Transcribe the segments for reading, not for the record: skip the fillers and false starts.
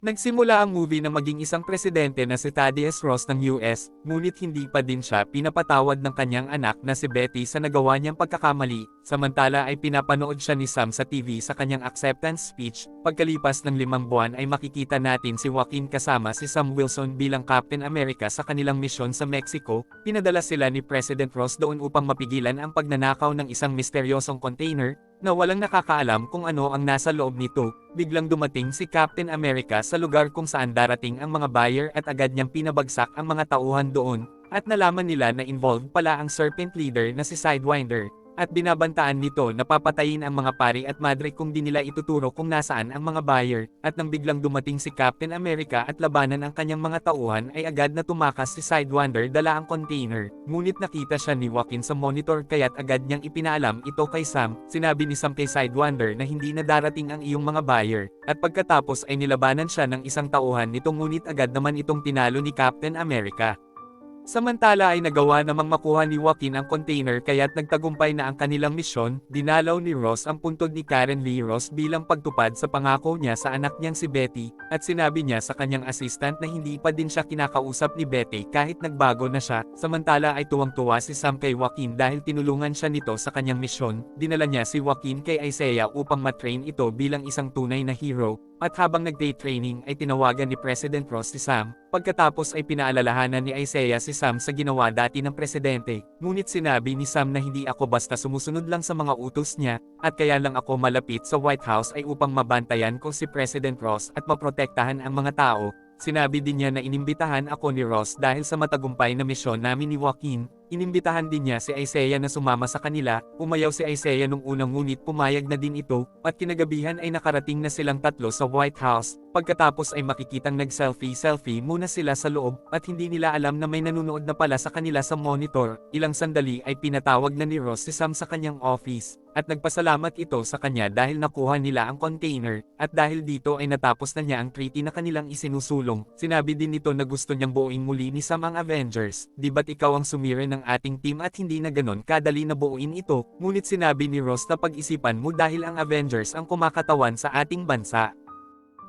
Nagsimula ang movie na maging isang presidente na si Thaddeus Ross ng US, ngunit hindi pa din siya pinapatawad ng kanyang anak na si Betty sa nagawa niyang pagkakamali, samantala ay pinapanood siya ni Sam sa TV sa kanyang acceptance speech. Pagkalipas ng 5 buwan ay makikita natin si Joaquin kasama si Sam Wilson bilang Captain America sa kanilang misyon sa Mexico. Pinadala sila ni President Ross doon upang mapigilan ang pagnanakaw ng isang misteryosong container, na walang nakakaalam kung ano ang nasa loob nito. Biglang dumating si Captain America sa lugar kung saan darating ang mga buyer at agad niyang pinabagsak ang mga tauhan doon, at nalaman nila na involved pala ang Serpent Leader na si Sidewinder. At binabantaan nito na papatayin ang mga pari at madre kung di nila ituturo kung nasaan ang mga buyer. At nang biglang dumating si Captain America at labanan ang kanyang mga tauhan ay agad na tumakas si Sidewinder dala ang container. Ngunit nakita siya ni Joaquin sa monitor kaya't agad niyang ipinaalam ito kay Sam. Sinabi ni Sam kay Sidewinder na hindi na darating ang iyong mga buyer. At pagkatapos ay nilabanan siya ng isang tauhan nito ngunit agad naman itong tinalo ni Captain America. Samantala ay nagawa namang makuha ni Joaquin ang container kaya't nagtagumpay na ang kanilang misyon. Dinalaw ni Ross ang puntod ni Karen Lee Ross bilang pagtupad sa pangako niya sa anak niyang si Betty, at sinabi niya sa kanyang assistant na hindi pa din siya kinakausap ni Betty kahit nagbago na siya. Samantala ay tuwang-tuwa si Sam kay Joaquin dahil tinulungan siya nito sa kanyang misyon. Dinala niya si Joaquin kay Isaiah upang matrain ito bilang isang tunay na hero. At habang nag-day training ay tinawagan ni President Ross si Sam. Pagkatapos ay pinaalalahanan ni Isaiah si Sam sa ginawa dati ng presidente. Ngunit sinabi ni Sam na hindi ako basta sumusunod lang sa mga utos niya, at kaya lang ako malapit sa White House ay upang mabantayan ko si President Ross at maprotektahan ang mga tao. Sinabi din niya na inimbitahan ako ni Ross dahil sa matagumpay na misyon namin ni Joaquin. Inimbitahan din niya si Isaiah na sumama sa kanila. Pumayaw si Isaiah nung unang ngunit pumayag na din ito, at kinagabihan ay nakarating na silang tatlo sa White House. Pagkatapos ay makikitang nag-selfie muna sila sa loob, at hindi nila alam na may nanonood na pala sa kanila sa monitor. Ilang sandali ay pinatawag na ni Ross si Sam sa kanyang office, at nagpasalamat ito sa kanya dahil nakuha nila ang container, at dahil dito ay natapos na niya ang treaty na kanilang isinusulong. Sinabi din nito na gusto niyang buuin muli ni Sam ang Avengers. Di ba't ikaw ang sumire ng ating team at hindi na ganon kadali na buuin ito? Ngunit sinabi ni Ross na pag-isipan mo dahil ang Avengers ang kumakatawan sa ating bansa.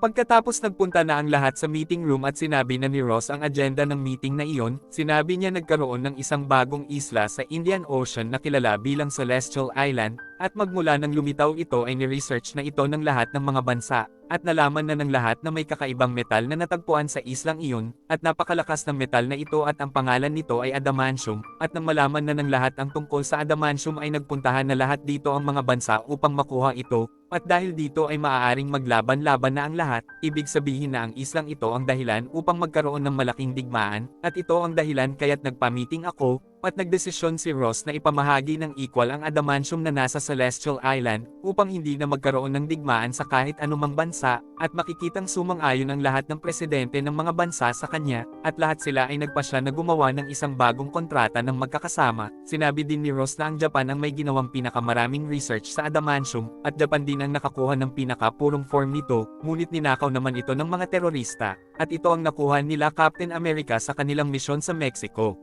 Pagkatapos nagpunta na ang lahat sa meeting room at sinabi na ni Ross ang agenda ng meeting na iyon, sinabi niya nagkaroon ng isang bagong isla sa Indian Ocean na kilala bilang Celestial Island, at magmula nang lumitaw ito ay ni-research na ito ng lahat ng mga bansa, at nalaman na ng lahat na may kakaibang metal na natagpuan sa islang iyon, at napakalakas ng metal na ito at ang pangalan nito ay adamantium, at nang malaman na ng lahat ang tungkol sa adamantium ay nagpuntahan na lahat dito ang mga bansa upang makuha ito. At dahil dito ay maaaring maglaban-laban na ang lahat, ibig sabihin na ang islang ito ang dahilan upang magkaroon ng malaking digmaan, at ito ang dahilan kaya't nagpa-meeting ako, at nagdesisyon si Ross na ipamahagi ng equal ang adamantium na nasa Celestial Island, upang hindi na magkaroon ng digmaan sa kahit anumang bansa, at makikitang sumang-ayon ang lahat ng presidente ng mga bansa sa kanya, at lahat sila ay nagpasya na gumawa ng isang bagong kontrata ng magkakasama. Sinabi din ni Ross na ang Japan ang may ginawang pinakamaraming research sa adamantium, at Japan din ang nakakuha ng pinaka-purong form nito, ngunit ninakaw naman ito ng mga terorista, at ito ang nakuha nila Captain America sa kanilang misyon sa Mexico.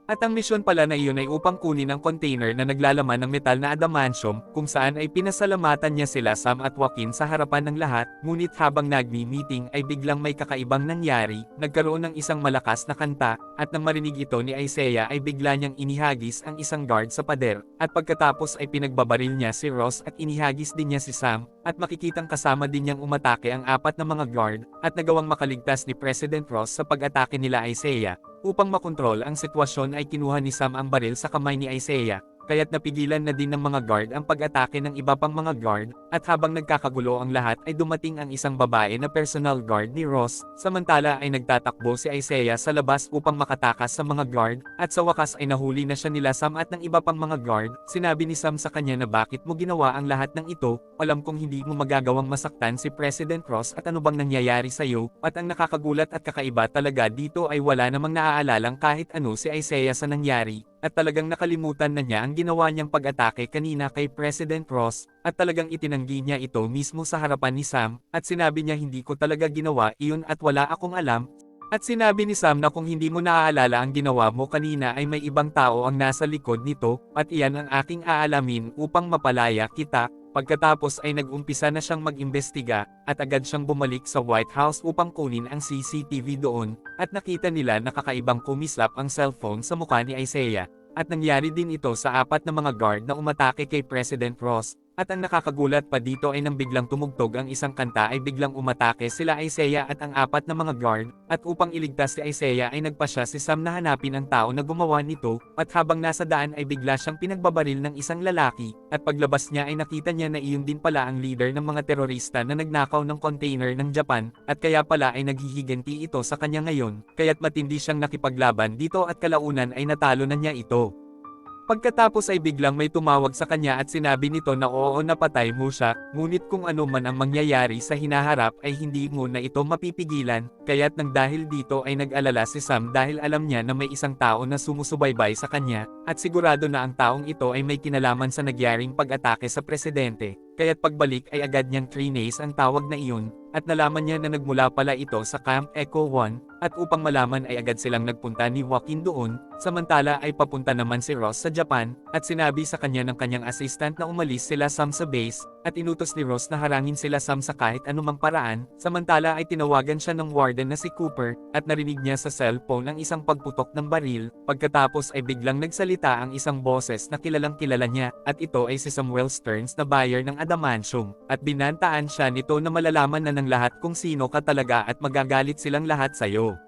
At ang misyon pala na iyon ay upang kunin ang container na naglalaman ng metal na adamantium, kung saan ay pinasalamatan niya sila Sam at Joaquin sa harapan ng lahat. Ngunit habang nagmi-meeting ay biglang may kakaibang nangyari, nagkaroon ng isang malakas na kanta, at nang marinig ito ni Isaiah ay bigla niyang inihagis ang isang guard sa pader, at pagkatapos ay pinagbabaril niya si Ross at inihagis din niya si Sam, at makikitang kasama din niyang umatake ang 4 na mga guard, at nagawang makaligtas ni President Ross sa pag-atake nila Isaiah. Upang makontrol ang sitwasyon ay kinuha ni Sam ang baril sa kamay ni Isaiah, kaya't napigilan na din ng mga guard ang pag-atake ng iba pang mga guard, at habang nagkakagulo ang lahat ay dumating ang isang babae na personal guard ni Ross. Samantala ay nagtatakbo si Isaiah sa labas upang makatakas sa mga guard, at sa wakas ay nahuli na siya nila Sam at ng iba pang mga guard. Sinabi ni Sam sa kanya na bakit mo ginawa ang lahat ng ito, alam kong hindi mo magagawang masaktan si President Ross at ano bang nangyayari sa iyo, at ang nakakagulat at kakaiba talaga dito ay wala namang naaalalang kahit ano si Isaiah sa nangyari. At talagang nakalimutan na niya ang ginawa niyang pag-atake kanina kay President Ross, at talagang itinanggi niya ito mismo sa harapan ni Sam, at sinabi niya hindi ko talaga ginawa iyon at wala akong alam. At sinabi ni Sam na kung hindi mo naaalala ang ginawa mo kanina ay may ibang tao ang nasa likod nito, at iyan ang aking aalamin upang mapalaya kita. Pagkatapos ay nag-umpisa na siyang mag-imbestiga, at agad siyang bumalik sa White House upang kunin ang CCTV doon, at nakita nila na kakaibang kumislap ang cellphone sa mukha ni Isaiah, at nangyari din ito sa apat na mga guard na umatake kay President Ross. At ang nakakagulat pa dito ay nang biglang tumugtog ang isang kanta ay biglang umatake sila Isaiah at ang apat na mga guard, at upang iligtas si Isaiah ay nagpasya si Sam na hanapin ang tao na gumawa nito, at habang nasa daan ay bigla siyang pinagbabaril ng isang lalaki, at paglabas niya ay nakita niya na iyon din pala ang leader ng mga terorista na nagnakaw ng container ng Japan, at kaya pala ay naghihiganti ito sa kanya ngayon, kaya't matindi siyang nakipaglaban dito at kalaunan ay natalo na niya ito. Pagkatapos ay biglang may tumawag sa kanya at sinabi nito na oo napatay mo siya, ngunit kung ano man ang mangyayari sa hinaharap ay hindi mo na ito mapipigilan, kaya't nang dahil dito ay nag-alala si Sam dahil alam niya na may isang tao na sumusubaybay sa kanya, at sigurado na ang taong ito ay may kinalaman sa nagyaring pag-atake sa presidente, kaya't pagbalik ay agad niyang trinace ang tawag na iyon, at nalaman niya na nagmula pala ito sa Camp Echo 1, at upang malaman ay agad silang nagpunta ni Joaquin doon, samantala ay papunta naman si Ross sa Japan, at sinabi sa kanya ng kanyang assistant na umalis sila Sam sa base, at inutos ni Ross na harangin sila Sam sa kahit anumang paraan, samantala ay tinawagan siya ng warden na si Cooper, at narinig niya sa cellphone ang isang pagputok ng baril, pagkatapos ay biglang nagsalita ang isang boses na kilalang kilala niya, at ito ay si Samuel Stearns na buyer ng adamantium, at binantaan siya nito na malalaman na ng lahat kung sino ka talaga at magagalit silang lahat sa'yo.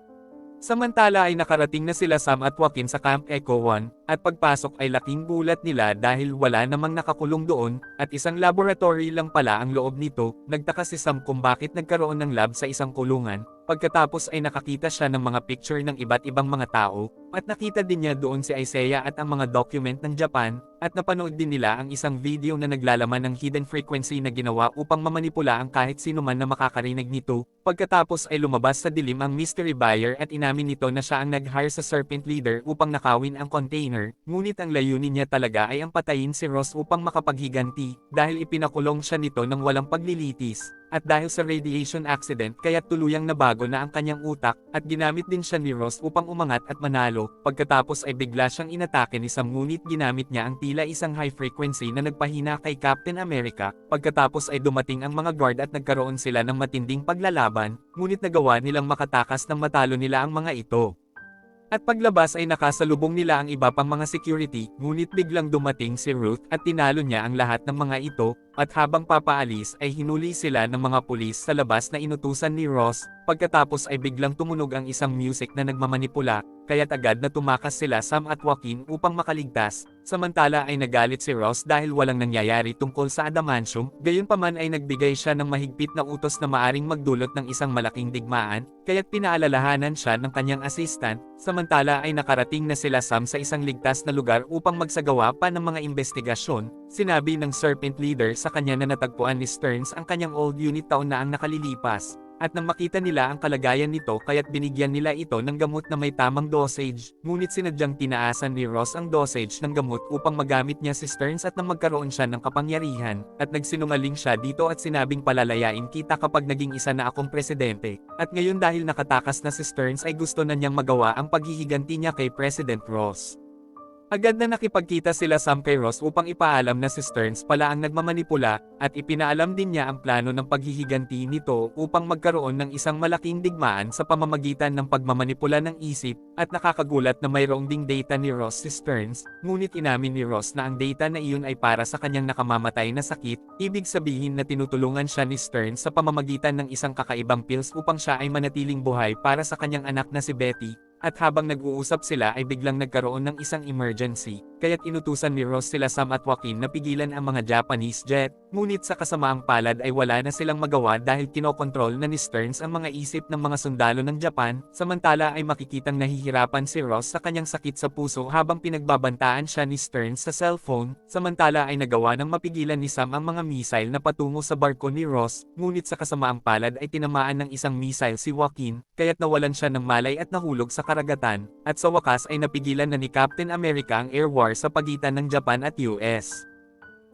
Samantala ay nakarating na sila Sam at Joaquin sa Camp Echo 1, at pagpasok ay laking gulat nila dahil wala namang nakakulong doon, at isang laboratory lang pala ang loob nito. Nagtaka si Sam kung bakit nagkaroon ng lab sa isang kulungan, pagkatapos ay nakakita siya ng mga picture ng iba't ibang mga tao, at nakita din niya doon si Isaiah at ang mga document ng Japan, at napanood din nila ang isang video na naglalaman ng hidden frequency na ginawa upang mamanipula ang kahit sino man na makakarinig nito. Pagkatapos ay lumabas sa dilim ang mystery buyer at inamin nito na siya ang nag-hire sa Serpent Leader upang nakawin ang container, ngunit ang layunin niya talaga ay ang patayin si Ross upang makapaghiganti, dahil ipinakulong siya nito ng walang paglilitis. At dahil sa radiation accident kaya tuluyang nabago na ang kanyang utak, at ginamit din siya ni Ross upang umangat at manalo, pagkatapos ay bigla siyang inatake ni Sam ngunit ginamit niya ang tila isang high frequency na nagpahina kay Captain America, pagkatapos ay dumating ang mga guard at nagkaroon sila ng matinding paglalaban, ngunit nagawa nilang makatakas ng matalo nila ang mga ito. At paglabas ay nakasalubong nila ang iba pang mga security, ngunit biglang dumating si Ruth at tinalo niya ang lahat ng mga ito, at habang papaalis ay hinuli sila ng mga pulis sa labas na inutusan ni Ross, pagkatapos ay biglang tumunog ang isang music na nagmamanipula, kaya't agad na tumakas sila Sam at Joaquin upang makaligtas, samantala ay nagalit si Ross dahil walang nangyayari tungkol sa adamantium, gayunpaman ay nagbigay siya ng mahigpit na utos na maaring magdulot ng isang malaking digmaan, kaya't pinaalalahanan siya ng kanyang assistant, samantala ay nakarating na sila Sam sa isang ligtas na lugar upang magsagawa pa ng mga investigasyon, sinabi ng Serpent Leader sa kanya na natagpuan ni Stearns ang kanyang old unit taon na ang nakalilipas. At nang makita nila ang kalagayan nito kaya't binigyan nila ito ng gamot na may tamang dosage, ngunit sinadyang tinaasan ni Ross ang dosage ng gamot upang magamit niya si Stearns at nang magkaroon siya ng kapangyarihan, at nagsinungaling siya dito at sinabing palalayain kita kapag naging isa na akong presidente, at ngayon dahil nakatakas na si Stearns ay gusto na niyang magawa ang paghihiganti niya kay President Ross. Agad na nakipagkita sila Sam kay Ross upang ipaalam na si Stearns pala ang nagmamanipula, at ipinaalam din niya ang plano ng paghihiganti nito upang magkaroon ng isang malaking digmaan sa pamamagitan ng pagmamanipula ng isip, at nakakagulat na mayroong ding data ni Ross si Stearns, ngunit inamin ni Ross na ang data na iyon ay para sa kanyang nakamamatay na sakit, ibig sabihin na tinutulungan siya ni Stearns sa pamamagitan ng isang kakaibang pills upang siya ay manatiling buhay para sa kanyang anak na si Betty. At habang nag-uusap sila ay biglang nagkaroon ng isang emergency, kaya't inutusan ni Ross sila Sam at Joaquin na pigilan ang mga Japanese jet, ngunit sa kasamaang palad ay wala na silang magawa dahil kinokontrol na ni Stearns ang mga isip ng mga sundalo ng Japan, samantala ay makikitang nahihirapan si Ross sa kanyang sakit sa puso habang pinagbabantaan siya ni Stearns sa cellphone, samantala ay nagawa ng mapigilan ni Sam ang mga missile na patungo sa barko ni Ross, ngunit sa kasamaang palad ay tinamaan ng isang missile si Joaquin, kaya't nawalan siya ng malay at nahulog sa karagatan, at sa wakas ay napigilan na ni Captain America ang air war sa pagitan ng Japan at US.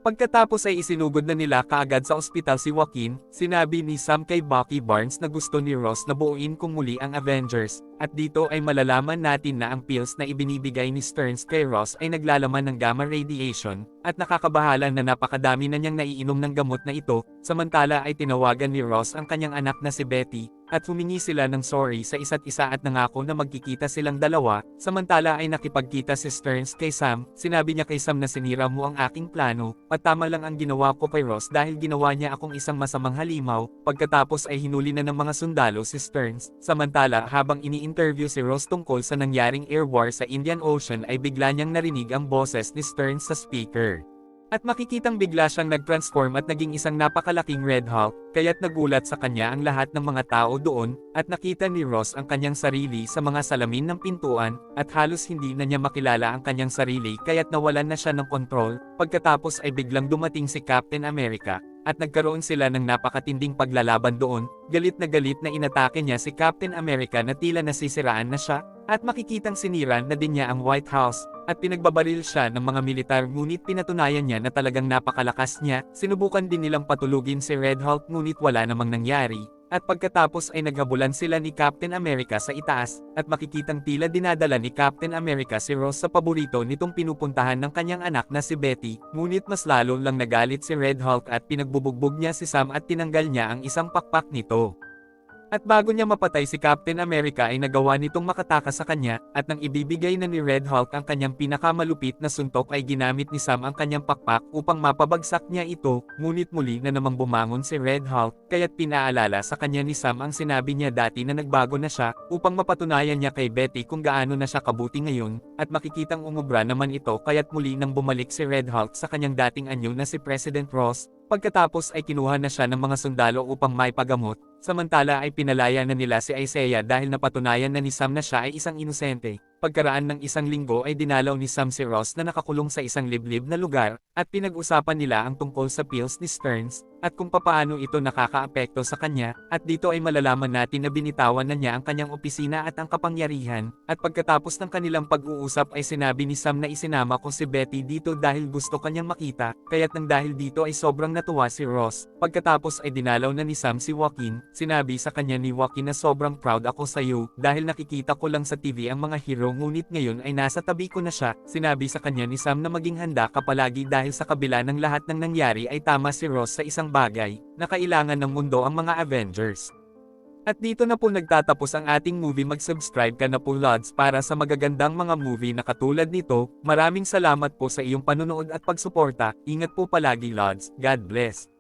Pagkatapos ay isinugod na nila kaagad sa ospital si Joaquin, sinabi ni Sam kay Bucky Barnes na gusto ni Ross na buuin kung muli ang Avengers, at dito ay malalaman natin na ang pills na ibinibigay ni Stearns kay Ross ay naglalaman ng gamma radiation, at nakakabahala na napakadami na niyang naiinom ng gamot na ito, samantala ay tinawagan ni Ross ang kanyang anak na si Betty, at humingi sila ng sorry sa isa't isa at nangako na magkikita silang dalawa, samantala ay nakipagkita si Stearns kay Sam, sinabi niya kay Sam na sinira mo ang aking plano, at tama lang ang ginawa ko kay Ross dahil ginawa niya akong isang masamang halimaw, pagkatapos ay hinuli na ng mga sundalo si Stearns, samantala habang ini-interview si Ross tungkol sa nangyaring air war sa Indian Ocean ay bigla niyang narinig ang boses ni Stearns sa speaker. At makikitang bigla siyang nag-transform at naging isang napakalaking Red Hulk, kaya't nagulat sa kanya ang lahat ng mga tao doon, at nakita ni Ross ang kanyang sarili sa mga salamin ng pintuan, at halos hindi na niya makilala ang kanyang sarili kaya't nawalan na siya ng kontrol, pagkatapos ay biglang dumating si Captain America, at nagkaroon sila ng napakatinding paglalaban doon, galit na inatake niya si Captain America na tila nasisiraan na siya, at makikitang siniran na din niya ang White House, at pinagbabaril siya ng mga militar ngunit pinatunayan niya na talagang napakalakas niya, sinubukan din nilang patulugin si Red Hulk ngunit wala namang nangyari, at pagkatapos ay naghabulan sila ni Captain America sa itaas, at makikitang tila dinadala ni Captain America si Ross sa paborito nitong pinupuntahan ng kanyang anak na si Betty, ngunit mas lalo lang nagalit si Red Hulk at pinagbubugbog niya si Sam at tinanggal niya ang isang pakpak nito. At bago niya mapatay si Captain America ay nagawa nitong makatakas sa kanya, at nang ibibigay na ni Red Hulk ang kanyang pinakamalupit na suntok ay ginamit ni Sam ang kanyang pakpak upang mapabagsak niya ito, ngunit muli na namang bumangon si Red Hulk, kaya't pinaalala sa kanya ni Sam ang sinabi niya dati na nagbago na siya, upang mapatunayan niya kay Betty kung gaano na siya kabuti ngayon, at makikitang umubra naman ito kaya't muli nang bumalik si Red Hulk sa kanyang dating anyo na si President Ross. Pagkatapos ay kinuha na siya ng mga sundalo upang maipagamot, samantala ay pinalaya na nila si Isaiah dahil napatunayan na ni Sam na siya ay isang inosente. Pagkaraan ng isang linggo ay dinalaw ni Sam si Ross na nakakulong sa isang liblib na lugar, at pinag-usapan nila ang tungkol sa pills ni Stearns, at kung papaano ito nakakaapekto sa kanya, at dito ay malalaman natin na binitawan na niya ang kanyang opisina at ang kapangyarihan, at pagkatapos ng kanilang pag-uusap ay sinabi ni Sam na isinama ko si Betty dito dahil gusto kanyang makita, kaya't nang dahil dito ay sobrang natuwa si Ross. Pagkatapos ay dinalaw na ni Sam si Joaquin, sinabi sa kanya ni Joaquin na sobrang proud ako sa iyo, dahil nakikita ko lang sa TV ang mga hero ngunit ngayon ay nasa tabi ko na siya, sinabi sa kanya ni Sam na maging handa ka palagi dahil sa kabila ng lahat ng nangyari ay tama si Ross sa isang bagay, na kailangan ng mundo ang mga Avengers. At dito na po nagtatapos ang ating movie, mag-subscribe ka na po Lods para sa magagandang mga movie na katulad nito, maraming salamat po sa iyong panunood at pagsuporta, ingat po palagi Lods, God bless.